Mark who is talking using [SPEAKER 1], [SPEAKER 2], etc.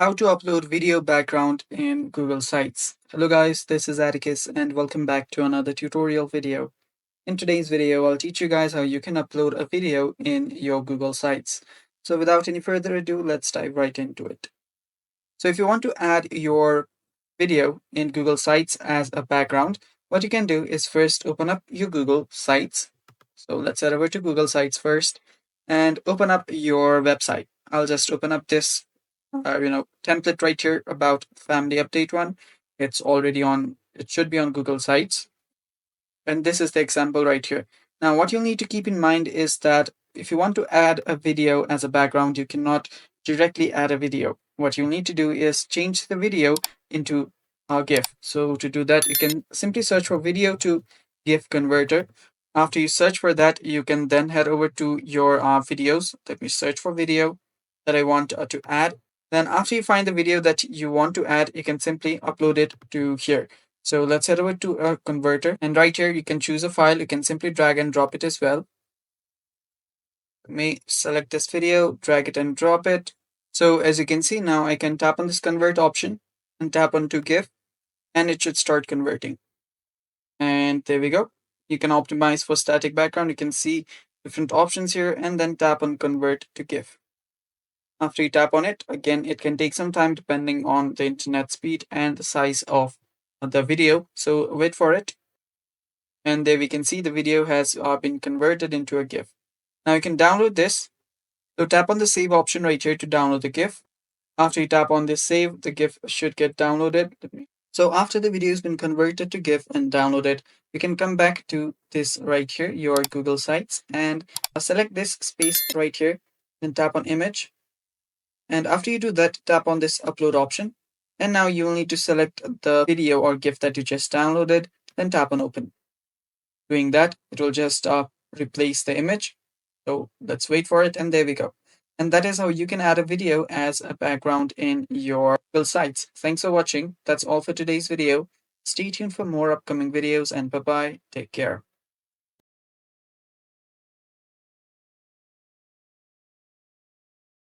[SPEAKER 1] How to upload video background in Google Sites. Hello guys, this is Atticus and welcome back to another tutorial video. In today's video, I'll teach you guys how you can upload a video in your Google Sites. So without any further ado, let's dive right into it. So if you want to add your video in Google Sites as a background, what you can do is first open up your Google Sites. So let's head over to Google Sites first and open up your website. I'll just open up this template right here about family update one. It's already on, it should be on Google Sites. And this is the example right here. Now, what you'll need to keep in mind is that if you want to add a video as a background, you cannot directly add a video. What you need to do is change the video into a GIF. So to do that, you can simply search for video to GIF converter. After you search for that, you can then head over to your videos. Let me search for video that I want to add. Then after you find the video that you want to add, you can simply upload it to here. So let's head over to a converter, and right here you can choose a file. You can simply drag and drop it as well. Let me select this video, drag it and drop it. So as you can see now, I can tap on this convert option and tap on to GIF, and it should start converting. And there we go. You can optimize for static background. You can see different options here and then tap on convert to GIF. After you tap on it, again, it can take some time depending on the internet speed and the size of the video. So wait for it. And there we can see the video has been converted into a GIF. Now you can download this. So tap on the save option right here to download the GIF. After you tap on this save, the GIF should get downloaded. So after the video has been converted to GIF and downloaded, you can come back to this right here, your Google Sites, and select this space right here, then tap on image. And after you do that, tap on this upload option. And now you will need to select the video or GIF that you just downloaded, then tap on open. Doing that, it will just replace the image. So let's wait for it, and there we go. And that is how you can add a video as a background in your Google Sites. Thanks for watching. That's all for today's video. Stay tuned for more upcoming videos, and bye-bye. Take care.